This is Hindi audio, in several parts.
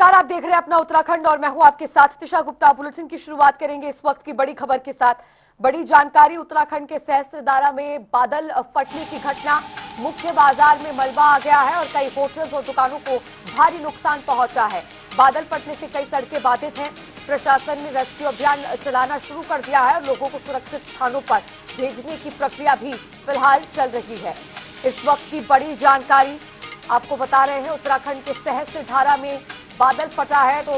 नमस्कार, आप देख रहे हैं अपना उत्तराखंड और मैं हूं आपके साथ तिशा गुप्ता। बुलेटिन की शुरुआत करेंगे इस वक्त की बड़ी खबर के साथ। बड़ी जानकारी, उत्तराखंड के सहस्त्रधारा में बादल फटने की घटना। मुख्य बाजार में मलबा आ गया है और कई होटल्स और दुकानों को भारी नुकसान पहुंचा है। बादल फटने से कई सड़कें बाधित हैं। प्रशासन ने रेस्क्यू अभियान चलाना शुरू कर दिया है और लोगों को सुरक्षित स्थानों पर भेजने की प्रक्रिया भी फिलहाल चल रही है। इस वक्त की बड़ी जानकारी आपको बता रहे हैं, उत्तराखंड के सहस्त्रधारा में बादल फटा है, तो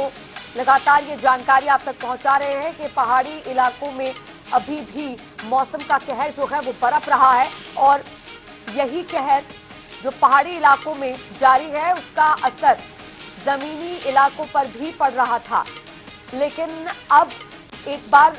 लगातार ये जानकारी आप तक पहुंचा रहे हैं कि पहाड़ी इलाकों में अभी भी मौसम का कहर जो है वो बरप रहा है और यही कहर जो पहाड़ी इलाकों में जारी है उसका असर जमीनी इलाकों पर भी पड़ रहा था। लेकिन अब एक बार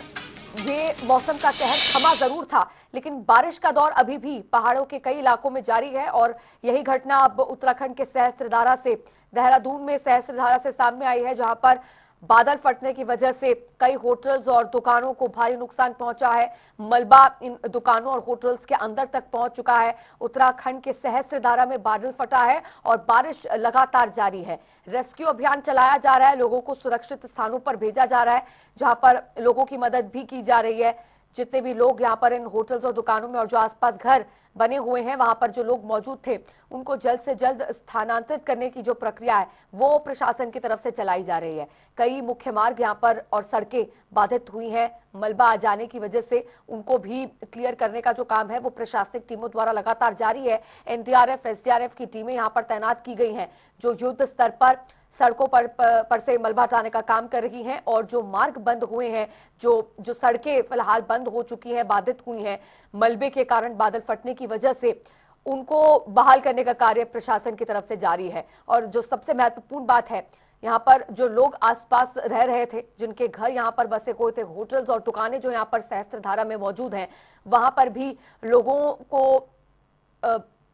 ये मौसम का कहर थमा जरूर था, लेकिन बारिश का दौर अभी भी पहाड़ों के कई इलाकों में जारी है और यही घटना अब उत्तराखंड के सहस्त्रधारा से, देहरादून में सहस्त्रधारा से सामने आई है, जहां पर बादल फटने की वजह से कई होटल्स और दुकानों को भारी नुकसान पहुंचा है। मलबा इन दुकानों और होटल्स के अंदर तक पहुंच चुका है। उत्तराखंड के सहस्त्रधारा में बादल फटा है और बारिश लगातार जारी है। रेस्क्यू अभियान चलाया जा रहा है, लोगों को सुरक्षित स्थानों पर भेजा जा रहा है, जहां पर लोगों की मदद भी की जा रही है। जितने भी लोग यहाँ पर इन होटल्स और दुकानों में और जो आसपास घर बने हुए हैं वहां पर जो लोग मौजूद थे उनको जल्द से जल्द स्थानांतरित करने की जो प्रक्रिया है वो प्रशासन की तरफ से चलाई जा रही है। कई मुख्य मार्ग यहाँ पर और सड़कें बाधित हुई हैं। मलबा आ जाने की वजह से उनको भी क्लियर करने का जो काम है वो प्रशासनिक टीमों द्वारा लगातार जारी है। एनडीआरएफ, एसडीआरएफ की टीमें यहाँ पर तैनात की गई हैं जो युद्ध स्तर पर सड़कों पर से मलबा हटाने का काम कर रही हैं और जो मार्ग बंद हुए हैं, जो सड़कें फिलहाल बंद हो चुकी हैं, बाधित हुई हैं मलबे के कारण, बादल फटने की वजह से, उनको बहाल करने का कार्य प्रशासन की तरफ से जारी है। और जो सबसे महत्वपूर्ण बात है, यहाँ पर जो लोग आसपास रह रहे थे, जिनके घर यहाँ पर बसे हुए थे, होटल्स और दुकानें जो यहाँ पर सहस्त्रधारा में मौजूद हैं, वहां पर भी लोगों को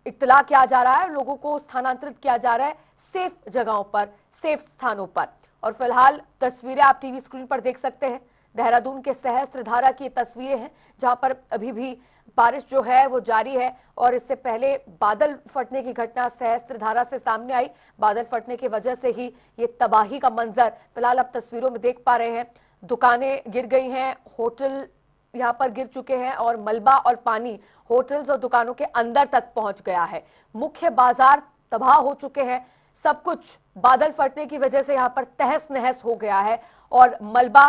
इत्तला किया जा रहा है, लोगों को स्थानांतरित किया जा रहा है सेफ जगहों पर, सेफ स्थानों पर। और फिलहाल तस्वीरें आप टीवी स्क्रीन पर देख सकते हैं, देहरादून के सहस्त्रधारा की तस्वीरें हैं जहां पर अभी भी बारिश जो है वो जारी है। और इससे पहले बादल फटने की घटना सहस्त्रधारा से सामने आई। बादल फटने की वजह से ही ये तबाही का मंजर फिलहाल आप तस्वीरों में देख पा रहे हैं। दुकानें गिर गई हैं, होटल यहाँ पर गिर चुके हैं और मलबा और पानी होटल्स और दुकानों के अंदर तक पहुंच गया है। मुख्य बाजार तबाह हो चुके हैं। सब कुछ बादल फटने की वजह से यहाँ पर तहस नहस हो गया है और मलबा,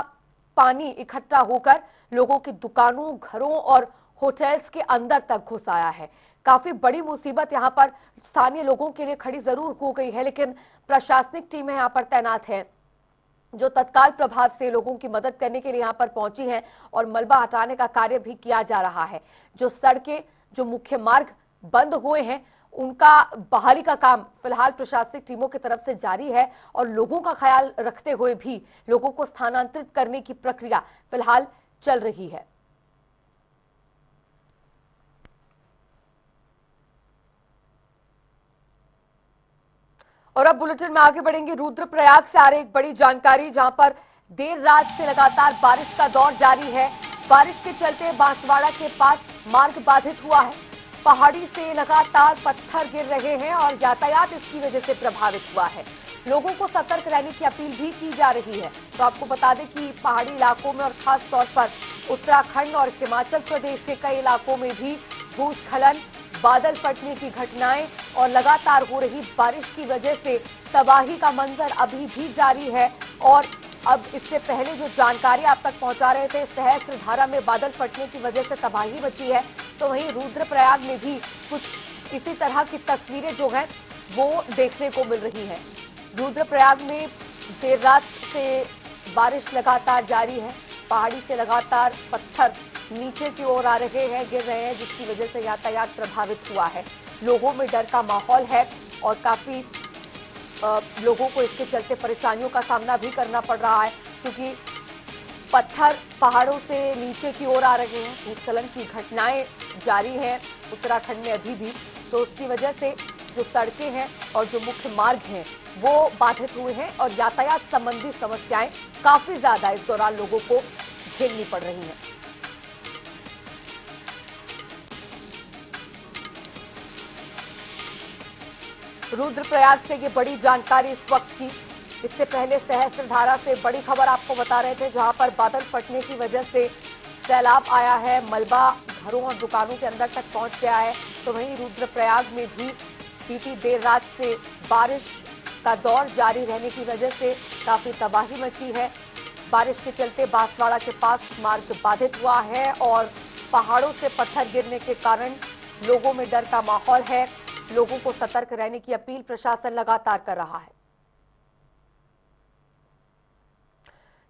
पानी इकट्ठा होकर लोगों की दुकानों, घरों और होटल्स के अंदर तक घुस आया है। काफी बड़ी मुसीबत यहाँ पर स्थानीय लोगों के लिए खड़ी जरूर हो गई है, लेकिन प्रशासनिक टीमें यहाँ पर तैनात हैं जो तत्काल प्रभाव से लोगों की मदद करने के लिए यहाँ पर पहुंची हैं और मलबा हटाने का कार्य भी किया जा रहा है। जो सड़कें, जो मुख्य मार्ग बंद हुए हैं उनका बहाली का काम फिलहाल प्रशासनिक टीमों की तरफ से जारी है और लोगों का ख्याल रखते हुए भी लोगों को स्थानांतरित करने की प्रक्रिया फिलहाल चल रही है। और अब बुलेटिन में आगे बढ़ेंगे। रुद्रप्रयाग से आ रही एक बड़ी जानकारी, जहां पर देर रात से लगातार बारिश का दौर जारी है। बारिश के चलते बांसवाड़ा के पास मार्ग बाधित हुआ है। पहाड़ी से लगातार पत्थर गिर रहे हैं और यातायात इसकी वजह से प्रभावित हुआ है। लोगों को सतर्क रहने की अपील भी की जा रही है। तो आपको बता दें कि पहाड़ी इलाकों में और खास तौर पर उत्तराखंड और हिमाचल प्रदेश के कई इलाकों में भी भूस्खलन, बादल फटने की घटनाएं और लगातार हो रही बारिश की वजह से तबाही का मंजर अभी भी जारी है। और अब इससे पहले जो जानकारी आप तक पहुंचा रहे थे, सहस्त्रधारा में बादल फटने की वजह से तबाही मची है, तो वहीं रुद्रप्रयाग में भी कुछ इसी तरह की तस्वीरें जो हैं वो देखने को मिल रही हैं। रुद्रप्रयाग में देर रात से बारिश लगातार जारी है। पहाड़ी से लगातार पत्थर नीचे की ओर आ रहे हैं, गिर रहे हैं, जिसकी वजह से यातायात प्रभावित हुआ है। लोगों में डर का माहौल है और काफी लोगों को इसके चलते परेशानियों का सामना भी करना पड़ रहा है, क्योंकि पत्थर पहाड़ों से नीचे की ओर आ रहे हैं। भूस्खलन की घटनाएं जारी हैं उत्तराखंड में अभी भी, तो उसकी वजह से जो सड़कें हैं और जो मुख्य मार्ग हैं वो बाधित हुए हैं और यातायात संबंधी समस्याएं काफी ज्यादा इस दौरान लोगों को झेलनी पड़ रही हैं। रुद्रप्रयाग से ये बड़ी जानकारी इस वक्त की। इससे पहले सहस्त्रधारा से बड़ी खबर आपको बता रहे थे, जहां पर बादल फटने की वजह से सैलाब आया है, मलबा घरों और दुकानों के अंदर तक पहुंच गया है। तो वहीं रुद्रप्रयाग में भी बीती देर रात से बारिश का दौर जारी रहने की वजह से काफी तबाही मची है। बारिश के चलते बांसवाड़ा के पास मार्ग बाधित हुआ है और पहाड़ों से पत्थर गिरने के कारण लोगों में डर का माहौल है। लोगों को सतर्क रहने की अपील प्रशासन लगातार कर रहा है।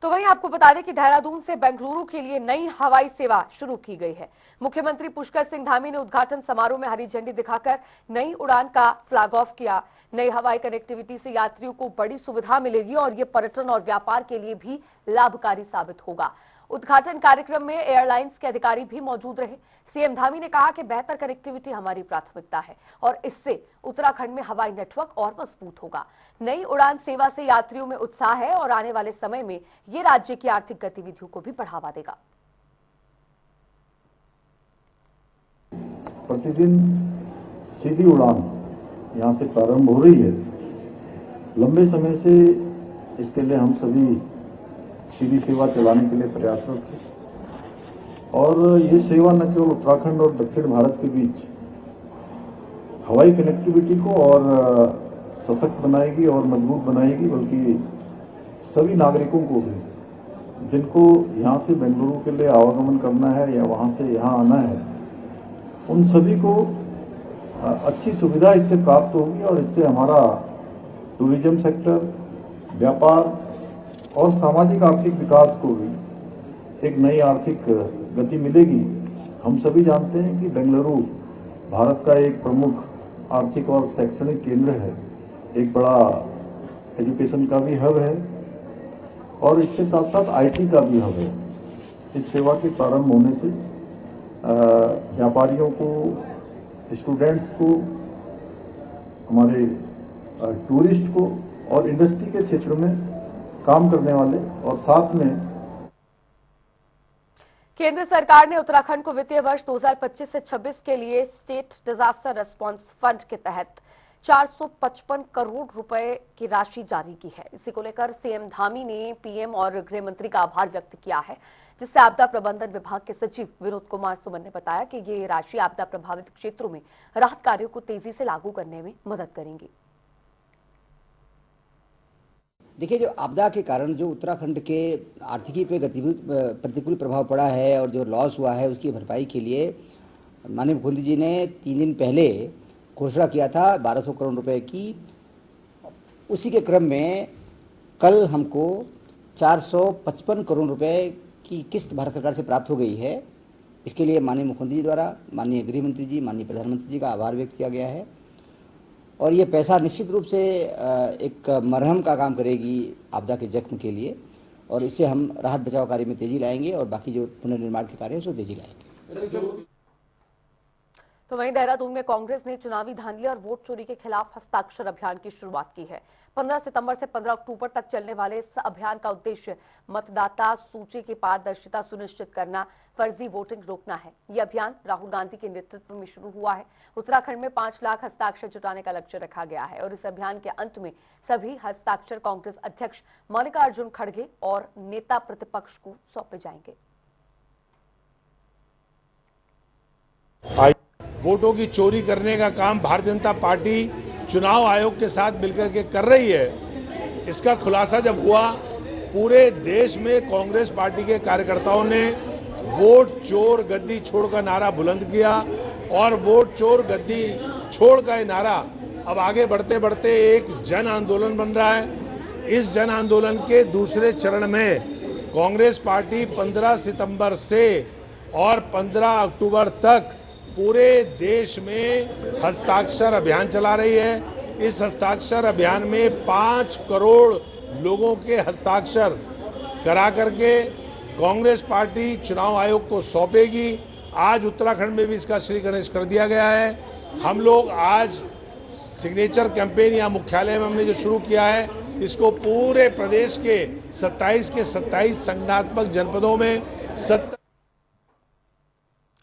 तो वहीं आपको बता दें कि देहरादून से बेंगलुरु के लिए नई हवाई सेवा शुरू की गई है। मुख्यमंत्री पुष्कर सिंह धामी ने उद्घाटन समारोह में हरी झंडी दिखाकर नई उड़ान का फ्लैग ऑफ किया। नई हवाई कनेक्टिविटी से यात्रियों को बड़ी सुविधा मिलेगी और ये पर्यटन और व्यापार के लिए भी लाभकारी साबित होगा। उद्घाटन कार्यक्रम में एयरलाइंस के अधिकारी भी मौजूद रहे। सीएम धामी ने कहा कि बेहतर कनेक्टिविटी हमारी प्राथमिकता है और इससे उत्तराखंड में हवाई नेटवर्क और मजबूत होगा। नई उड़ान सेवा से यात्रियों में उत्साह है और आने वाले समय में ये राज्य की आर्थिक गतिविधियों को भी बढ़ावा देगा। प्रतिदिन सीधी उड़ान यहां से प्रारंभ हो रही है। लंबे समय से इसके लिए हम सभी सीधी सेवा चलाने के लिए प्रयासरत थे और ये सेवा न केवल उत्तराखंड और दक्षिण भारत के बीच हवाई कनेक्टिविटी को और सशक्त बनाएगी और मजबूत बनाएगी, बल्कि सभी नागरिकों को भी जिनको यहाँ से बेंगलुरु के लिए आवागमन करना है या वहाँ से यहाँ आना है, उन सभी को अच्छी सुविधा इससे प्राप्त होगी और इससे हमारा टूरिज्म सेक्टर, व्यापार और सामाजिक आर्थिक विकास को भी एक नई आर्थिक गति मिलेगी। हम सभी जानते हैं कि बेंगलुरु भारत का एक प्रमुख आर्थिक और शैक्षणिक केंद्र है, एक बड़ा एजुकेशन का भी हब है और इसके साथ साथ आईटी का भी हब है। इस सेवा के प्रारंभ होने से व्यापारियों को, स्टूडेंट्स को, हमारे टूरिस्ट को और इंडस्ट्री के क्षेत्र में काम करने वाले और साथ में केंद्र सरकार ने उत्तराखंड को वित्तीय वर्ष 2025 से 26 के लिए स्टेट डिजास्टर रिस्पांस फंड के तहत 455 करोड़ रुपए की राशि जारी की है। इसी को लेकर सीएम धामी ने पीएम और गृह मंत्री का आभार व्यक्त किया है, जिससे आपदा प्रबंधन विभाग के सचिव विनोद कुमार सुमन ने बताया कि ये राशि आपदा प्रभावित क्षेत्रों में राहत कार्यों को तेजी से लागू करने में मदद करेंगी। देखिए, जो आपदा के कारण जो उत्तराखंड के आर्थिकी पे प्रतिकूल प्रभाव पड़ा है और जो लॉस हुआ है, उसकी भरपाई के लिए माननीय मुख्यमंत्री जी ने 3 दिन पहले घोषणा किया था 1200 करोड़ रुपए की। उसी के क्रम में कल हमको 455 करोड़ रुपए की किस्त भारत सरकार से प्राप्त हो गई है। इसके लिए माननीय मुख्यमंत्री जी द्वारा माननीय गृह मंत्री जी, माननीय प्रधानमंत्री जी का आभार व्यक्त किया गया है और ये पैसा निश्चित रूप से एक मरहम का काम करेगी आपदा के जख्म के लिए और इससे हम राहत बचाव कार्य में तेजी लाएंगे और बाकी जो पुनर्निर्माण के कार्य है उसमें तेजी लाएंगे। तो वहीं देहरादून में कांग्रेस ने चुनावी धांधली और वोट चोरी के खिलाफ हस्ताक्षर अभियान की शुरुआत की है। 15 सितंबर से 15 अक्टूबर तक चलने वाले इस अभियान का उद्देश्य मतदाता सूची की पारदर्शिता सुनिश्चित करना, फर्जी वोटिंग रोकना है। ये अभियान राहुल गांधी के नेतृत्व में शुरू हुआ है। उत्तराखंड में 5 लाख हस्ताक्षर जुटाने का लक्ष्य रखा गया है और इस अभियान के अंत में सभी हस्ताक्षर कांग्रेस अध्यक्ष मल्लिकार्जुन खड़गे और नेता प्रतिपक्ष को सौंपे जाएंगे। वोटों की चोरी करने का काम भारतीय जनता पार्टी चुनाव आयोग के साथ मिलकर के कर रही है। इसका खुलासा जब हुआ, पूरे देश में कांग्रेस पार्टी के कार्यकर्ताओं ने वोट चोर गद्दी छोड़ का नारा बुलंद किया और वोट चोर गद्दी छोड़ का ये नारा अब आगे बढ़ते बढ़ते एक जन आंदोलन बन रहा है। इस जन आंदोलन के दूसरे चरण में कांग्रेस पार्टी 15 सितंबर से और 15 अक्टूबर तक पूरे देश में हस्ताक्षर अभियान चला रही है। इस हस्ताक्षर अभियान में 5 करोड़ लोगों के हस्ताक्षर करा करके कांग्रेस पार्टी चुनाव आयोग को सौंपेगी। आज उत्तराखंड में भी इसका श्री गणेश कर दिया गया है। हम लोग आज सिग्नेचर कैंपेन या मुख्यालय में हमने जो शुरू किया है, इसको पूरे प्रदेश के 27 के 27 संगठनात्मक जनपदों में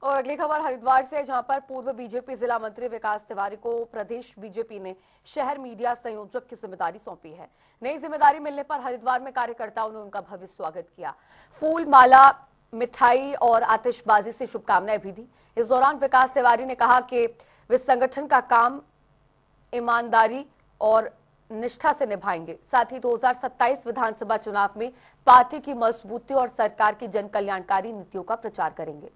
और अगली खबर हरिद्वार से, जहां पर पूर्व बीजेपी जिला मंत्री विकास तिवारी को प्रदेश बीजेपी ने शहर मीडिया संयोजक की जिम्मेदारी सौंपी है। नई जिम्मेदारी मिलने पर हरिद्वार में कार्यकर्ताओं ने उनका भव्य स्वागत किया, फूल माला, मिठाई और आतिशबाजी से शुभकामनाएं भी दी। इस दौरान विकास तिवारी ने कहा कि वे संगठन का काम ईमानदारी और निष्ठा से निभाएंगे। साथ ही 2027 विधानसभा चुनाव में पार्टी की मजबूती और सरकार की जनकल्याणकारी नीतियों का प्रचार करेंगे।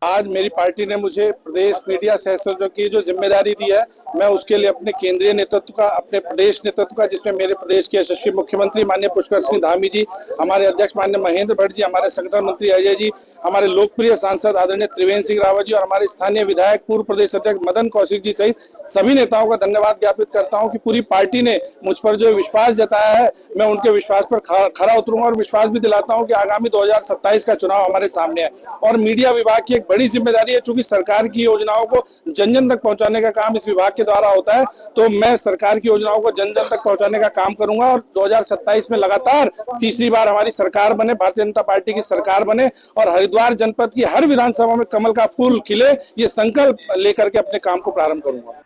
आज मेरी पार्टी ने मुझे प्रदेश मीडिया सह संयोजक की जो जिम्मेदारी दी है, मैं उसके लिए अपने केंद्रीय नेतृत्व का, अपने प्रदेश नेतृत्व का, जिसमें मेरे प्रदेश के यशस्वी मुख्यमंत्री माननीय पुष्कर सिंह धामी जी, हमारे अध्यक्ष माननीय महेंद्र भट्ट जी, हमारे संगठन मंत्री अजय जी, हमारे लोकप्रिय सांसद आदरणीय त्रिवेंद्र सिंह रावत जी और हमारे स्थानीय विधायक पूर्व प्रदेश अध्यक्ष मदन कौशिक जी सहित सभी नेताओं का धन्यवाद ज्ञापित करता हूं कि पूरी पार्टी ने मुझ पर जो विश्वास जताया है, मैं उनके विश्वास पर खरा उतरूंगा और विश्वास भी दिलाता हूं कि आगामी 2027 का चुनाव हमारे सामने है और मीडिया विभाग की एक बड़ी जिम्मेदारी है। चूंकि सरकार की योजनाओं को जन जन तक पहुंचाने का काम इस विभाग के द्वारा होता है, तो मैं सरकार की योजनाओं को जन जन तक पहुंचाने का काम करूंगा और 2027 में लगातार तीसरी बार हमारी सरकार बने, भारतीय जनता पार्टी की सरकार बने और हरिद्वार जनपद की हर विधानसभा में कमल का फूल खिले, ये संकल्प लेकर के अपने काम को प्रारंभ करूंगा।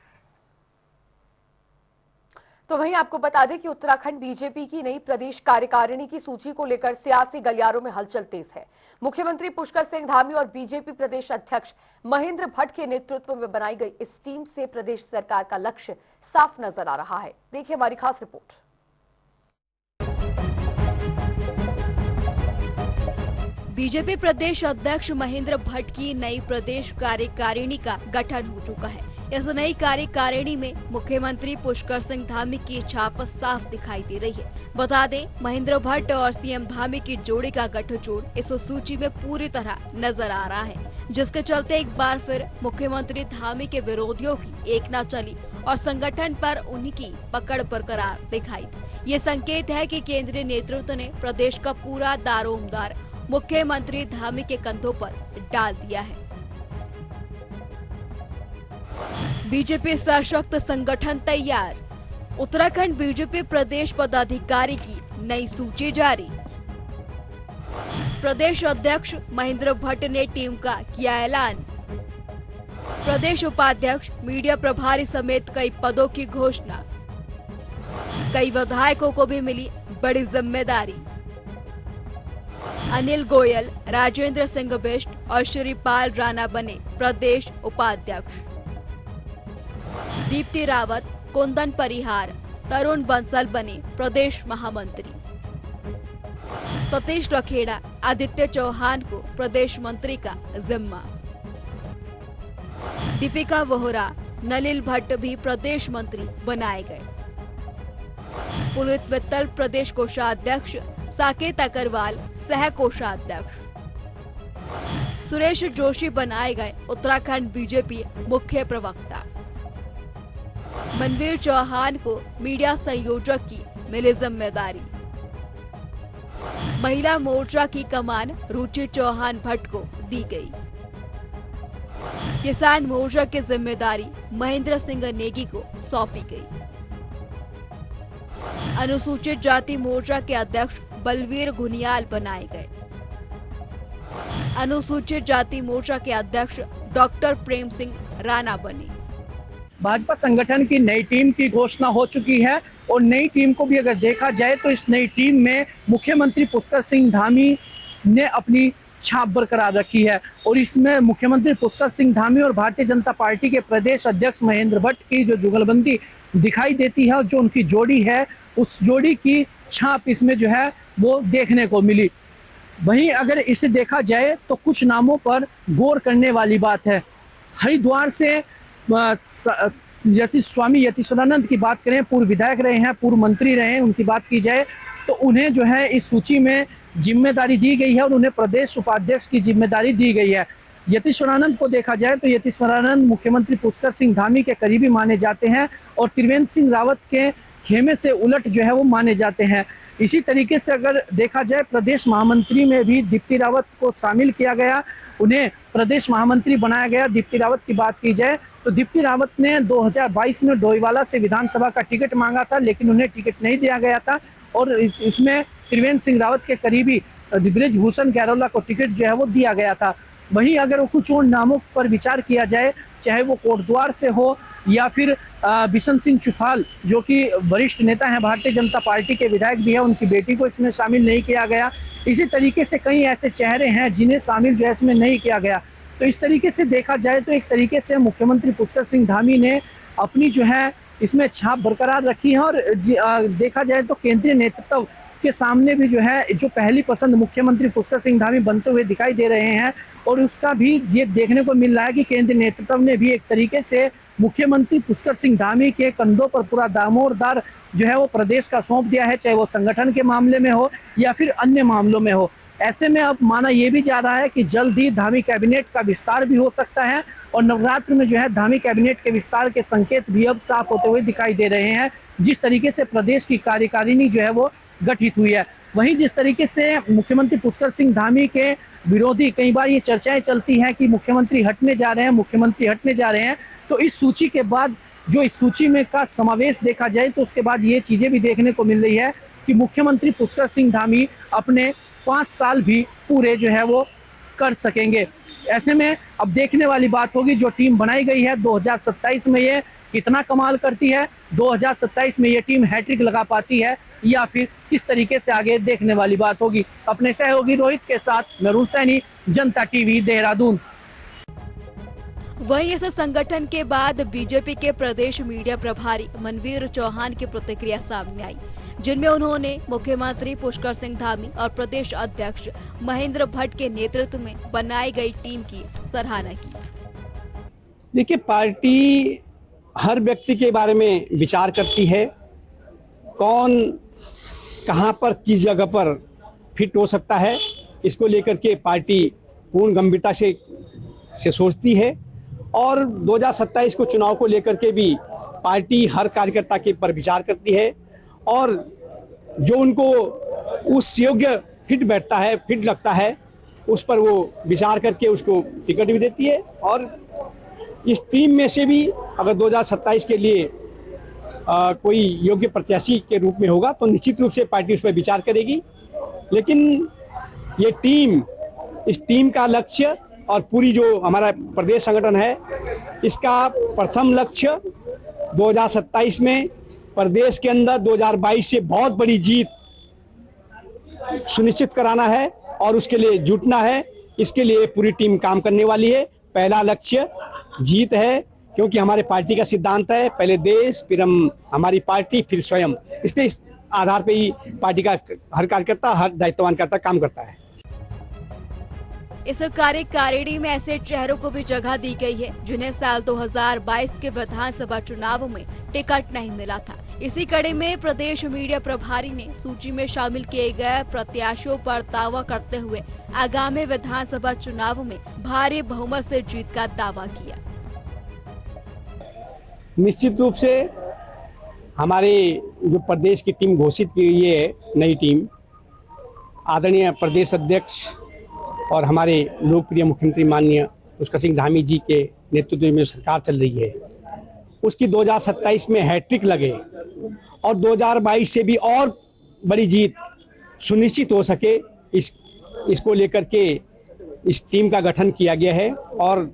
तो वहीं आपको बता दें कि उत्तराखंड बीजेपी की नई प्रदेश कार्यकारिणी की सूची को लेकर सियासी गलियारों में हलचल तेज है। मुख्यमंत्री पुष्कर सिंह धामी और बीजेपी प्रदेश अध्यक्ष महेंद्र भट्ट के नेतृत्व में बनाई गई इस टीम से प्रदेश सरकार का लक्ष्य साफ नजर आ रहा है। देखिए हमारी खास रिपोर्ट। बीजेपी प्रदेश अध्यक्ष महेंद्र भट्ट की नई प्रदेश कार्यकारिणी का गठन हो चुका है। इस नई कार्यकारिणी में मुख्यमंत्री पुष्कर सिंह धामी की छाप साफ दिखाई दे रही है। बता दें, महेंद्र भट्ट और सीएम धामी की जोड़ी का गठजोड़ इस सूची में पूरी तरह नजर आ रहा है, जिसके चलते एक बार फिर मुख्यमंत्री धामी के विरोधियों की एक न चली और संगठन पर उन्हीं की पकड़ बरकरार दिखाई दी। ये संकेत है कि केंद्रीय नेतृत्व ने प्रदेश का पूरा दारोमदार मुख्यमंत्री धामी के कंधों पर डाल दिया है। बीजेपी सशक्त संगठन तैयार, उत्तराखंड बीजेपी प्रदेश पदाधिकारी की नई सूची जारी। प्रदेश अध्यक्ष महेंद्र भट्ट ने टीम का किया ऐलान। प्रदेश उपाध्यक्ष, मीडिया प्रभारी समेत कई पदों की घोषणा। कई विधायकों को भी मिली बड़ी जिम्मेदारी। अनिल गोयल, राजेंद्र सिंह बिष्ट और श्रीपाल राणा बने प्रदेश उपाध्यक्ष। दीप्ति रावत, कुंदन परिहार, तरुण बंसल बने प्रदेश महामंत्री। सतीश रखेड़ा, आदित्य चौहान को प्रदेश मंत्री का जिम्मा। दीपिका वोहरा, नलिल भट्ट भी प्रदेश मंत्री बनाए गए। पुनीत मित्तल प्रदेश कोषाध्यक्ष, साकेत अग्रवाल सह कोषाध्यक्ष। सुरेश जोशी बनाए गए उत्तराखंड बीजेपी मुख्य प्रवक्ता। मनवीर चौहान को मीडिया संयोजक की मिली जिम्मेदारी। महिला मोर्चा की कमान रुचि चौहान भट्ट को दी गई। किसान मोर्चा की जिम्मेदारी महेंद्र सिंह नेगी को सौंपी गई। अनुसूचित जाति मोर्चा के अध्यक्ष बलवीर घुनियाल बनाए गए। अनुसूचित जाति मोर्चा के अध्यक्ष डॉक्टर प्रेम सिंह राणा बने। भाजपा संगठन की नई टीम की घोषणा हो चुकी है और नई टीम को भी अगर देखा जाए तो इस नई टीम में मुख्यमंत्री पुष्कर सिंह धामी ने अपनी छाप बरकरार रखी है और इसमें मुख्यमंत्री पुष्कर सिंह धामी और भारतीय जनता पार्टी के प्रदेश अध्यक्ष महेंद्र भट्ट की जो जुगलबंदी दिखाई देती है और जो उनकी जोड़ी है, उस जोड़ी की छाप इसमें जो है वो देखने को मिली। वहीं अगर इसे देखा जाए तो कुछ नामों पर गौर करने वाली बात है। हरिद्वार से जैसे स्वामी यतीश्वरानंद की बात करें, पूर्व विधायक रहे हैं, पूर्व मंत्री रहे हैं, उनकी बात की जाए तो उन्हें जो है इस सूची में जिम्मेदारी दी गई है और उन्हें प्रदेश उपाध्यक्ष की जिम्मेदारी दी गई है। यतीश्वरानंद को देखा जाए तो यतीश्वरानंद मुख्यमंत्री पुष्कर सिंह धामी के करीबी माने जाते हैं और त्रिवेंद्र सिंह रावत के खेमे से उलट जो है वो माने जाते हैं। इसी तरीके से अगर देखा जाए प्रदेश महामंत्री में भी दीप्ति रावत को शामिल किया गया, उन्हें प्रदेश महामंत्री बनाया गया। दीप्ति रावत की बात की जाए तो दीप्ति रावत ने 2022 में डोईवाला से विधानसभा का टिकट मांगा था, लेकिन उन्हें टिकट नहीं दिया गया था और इसमें त्रिवेंद्र सिंह रावत के करीबी दिग्विजय भूषण कैरोला को टिकट जो है वो दिया गया था। वहीं अगर वो कुछ और नामों पर विचार किया जाए, चाहे वो कोटद्वार से हो या फिर बिशन सिंह चुफाल जो कि वरिष्ठ नेता हैं, भारतीय जनता पार्टी के विधायक भी है, उनकी बेटी को इसमें शामिल नहीं किया गया। इसी तरीके से कई ऐसे चेहरे हैं जिन्हें शामिल जो है इसमें नहीं किया गया। तो इस तरीके से देखा जाए तो एक तरीके से मुख्यमंत्री पुष्कर सिंह धामी ने अपनी जो है इसमें छाप बरकरार रखी है। और देखा जाए तो केंद्रीय नेतृत्व के सामने भी जो है जो पहली पसंद मुख्यमंत्री पुष्कर सिंह धामी बनते हुए दिखाई दे रहे हैं। और उसका भी ये देखने को मिल रहा है कि केंद्रीय नेतृत्व ने भी एक तरीके से मुख्यमंत्री पुष्कर सिंह धामी के कंधों पर पूरा दामोदर जो है वो प्रदेश का सौंप दिया है, चाहे वो संगठन के मामले में हो या फिर अन्य मामलों में हो। ऐसे में अब माना ये भी जा रहा है कि जल्द ही धामी कैबिनेट का विस्तार भी हो सकता है और नवरात्र में जो है धामी कैबिनेट के विस्तार के संकेत भी अब साफ होते हुए दिखाई दे रहे हैं, जिस तरीके से प्रदेश की कार्यकारिणी जो है वो गठित हुई है। वहीं जिस तरीके से मुख्यमंत्री पुष्कर सिंह धामी के विरोधी कई बार ये चर्चाएं चलती हैं कि मुख्यमंत्री हटने जा रहे हैं, मुख्यमंत्री हटने जा रहे हैं, तो इस सूची के बाद जो इस सूची में का समावेश देखा जाए तो उसके बाद ये चीजें भी देखने को मिल रही है कि मुख्यमंत्री पुष्कर सिंह धामी अपने 5 साल भी पूरे जो है वो कर सकेंगे। ऐसे में अब देखने वाली बात होगी जो टीम बनाई गई है 2027 में ये कितना कमाल करती है, 2027 में ये टीम हैट्रिक लगा पाती है या फिर किस तरीके से आगे देखने वाली बात होगी। अपने सहयोगी रोहित के साथ मैं अरुण सैनी, जनता टीवी देहरादून। वहीं इस संगठन के बाद बीजेपी के प्रदेश मीडिया प्रभारी मनवीर चौहान की प्रतिक्रिया सामने आई, जिनमें उन्होंने मुख्यमंत्री पुष्कर सिंह धामी और प्रदेश अध्यक्ष महेंद्र भट्ट के नेतृत्व में बनाई गई टीम की सराहना की। देखिए, पार्टी हर व्यक्ति के बारे में विचार करती है, कौन कहां पर किस जगह पर फिट हो सकता है, इसको लेकर के पार्टी पूर्ण गंभीरता से सोचती है। और 2027 को चुनाव को लेकर के भी पार्टी हर कार्यकर्ता के पर विचार करती है और जो उनको उस योग्य फिट बैठता है, फिट लगता है, उस पर वो विचार करके उसको टिकट भी देती है। और इस टीम में से भी अगर 2027 के लिए कोई योग्य प्रत्याशी के रूप में होगा तो निश्चित रूप से पार्टी उस पर विचार करेगी। लेकिन ये टीम, इस टीम का लक्ष्य और पूरी जो हमारा प्रदेश संगठन है, इसका प्रथम लक्ष्य 2027 में प्रदेश के अंदर 2022 से बहुत बड़ी जीत सुनिश्चित कराना है और उसके लिए जुटना है। इसके लिए पूरी टीम काम करने वाली है। पहला लक्ष्य जीत है, क्योंकि हमारे पार्टी का सिद्धांत है पहले देश, फिर हम हमारी पार्टी, फिर स्वयं। इसलिए इस आधार पे ही पार्टी का हर कार्यकर्ता, हर दायित्ववान कार्यकर्ता काम करता है। इस कार्यकारिणी में ऐसे चेहरों को भी जगह दी गई है जिन्हें साल 2022 के विधानसभा चुनाव में टिकट नहीं मिला था। इसी कड़ी में प्रदेश मीडिया प्रभारी ने सूची में शामिल किए गए प्रत्याशियों पर दावा करते हुए आगामी विधानसभा चुनाव में भारी बहुमत से जीत का दावा किया। निश्चित रूप से हमारे जो प्रदेश की टीम घोषित की गई है, नई टीम, आदरणीय प्रदेश अध्यक्ष और हमारे लोकप्रिय मुख्यमंत्री माननीय पुष्कर सिंह धामी जी के नेतृत्व में सरकार चल रही है, उसकी 2027 में हैट्रिक लगे और 2022 से भी और बड़ी जीत सुनिश्चित हो सके, इसको लेकर के इस टीम का गठन किया गया है। और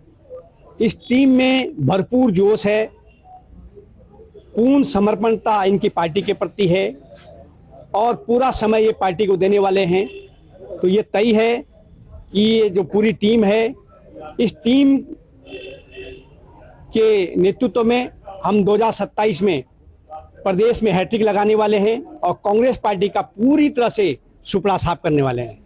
इस टीम में भरपूर जोश है, पूर्ण समर्पणता इनकी पार्टी के प्रति है और पूरा समय ये पार्टी को देने वाले हैं। तो ये तय है कि ये जो पूरी टीम है, इस टीम के नेतृत्व में हम 2027 में प्रदेश में हैट्रिक लगाने वाले हैं और कांग्रेस पार्टी का पूरी तरह से सुपड़ा साफ करने वाले हैं।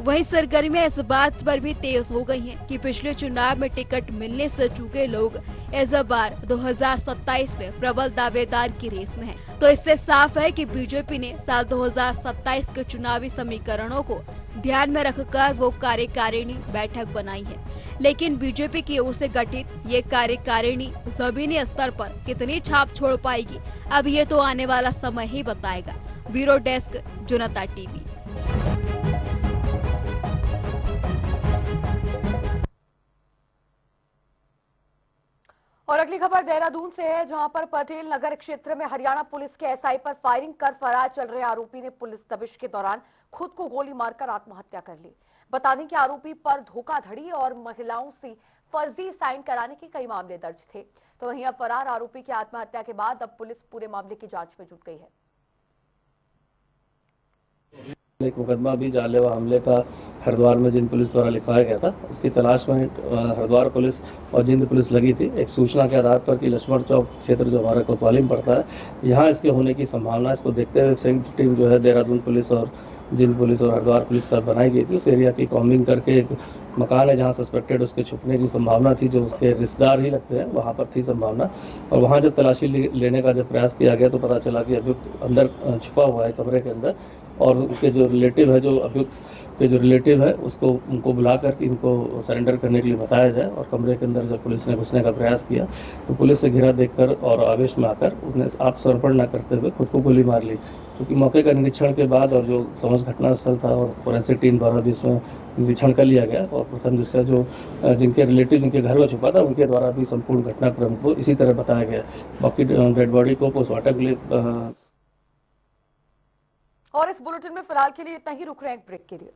वहीं सरगर्मियां इस बात पर भी तेज हो गई हैं कि पिछले चुनाव में टिकट मिलने से चूके लोग इस बार 2027 में प्रबल दावेदार की रेस में हैं। तो इससे साफ है कि बीजेपी ने साल 2027 के चुनावी समीकरणों को ध्यान में रखकर वो कार्यकारिणी बैठक बनाई है। लेकिन बीजेपी की ओर से गठित ये कार्यकारिणी जमीनी स्तर पर कितनी छाप छोड़ पाएगी, अब ये तो आने वाला समय ही बताएगा। ब्यूरो डेस्क, जनता टीवी। और अगली अगली खबर देहरादून से है, जहां पर पटेल नगर क्षेत्र में हरियाणा पुलिस के एसआई पर फायरिंग कर फरार चल रहे आरोपी ने पुलिस दबिश के दौरान खुद को गोली मारकर आत्महत्या कर ली। बता दें कि आरोपी पर धोखाधड़ी और महिलाओं से फर्जी साइन कराने के कई मामले दर्ज थे। तो वहीं अब फरार आरोपी की आत्महत्या के बाद अब पुलिस पूरे मामले की जांच में जुट गई है। एक मुकदमा भी जानलेवा हमले का हरिद्वार में जिंद पुलिस द्वारा लिखवाया गया था, उसकी तलाश में हरिद्वार पुलिस और जिंद पुलिस लगी थी। एक सूचना के आधार पर कि लक्ष्मण चौक क्षेत्र जो हमारा कोतवाली में पड़ता है, यहाँ इसके होने की संभावना, इसको देखते हुए संयुक्त टीम जो है देहरादून पुलिस और जिंद पुलिस और हरिद्वार पुलिस सब बनाई गई थी। उस एरिया की कॉम्बिंग करके एक मकान है जहाँ सस्पेक्टेड उसके छुपने की संभावना थी, जो उसके रिश्तेदार ही लगते हैं, वहाँ पर थी संभावना। और वहाँ जब तलाशी लेने का जब प्रयास किया गया तो पता चला कि अभियुक्त अंदर छुपा हुआ है कमरे के अंदर, और उनके जो रिलेटिव है, जो अभियुक्त के जो रिलेटिव है, उनको बुला करके इनको सरेंडर करने के लिए बताया जाए। और कमरे के अंदर जब पुलिस ने घुसने का प्रयास किया तो पुलिस से घिरा देखकर और आवेश में आकर उसने आत्मसमर्पण न करते हुए खुद को गोली मार ली। क्योंकि मौके का निरीक्षण के बाद और जो समझ घटनास्थल था और फोरेंसिक टीम द्वारा भी इसमें निरीक्षण कर लिया गया, और प्रथम दृष्टया जो जिनके रिलेटिव जिनके घर में छुपा था उनके द्वारा भी संपूर्ण घटनाक्रम को इसी तरह बताया गया। बाकी डेड बॉडी को पोस्टमार्टम के लिए और इस बुलेटिन में फिलहाल के लिए इतना ही। रुक रहे हैं एक ब्रेक के लिए।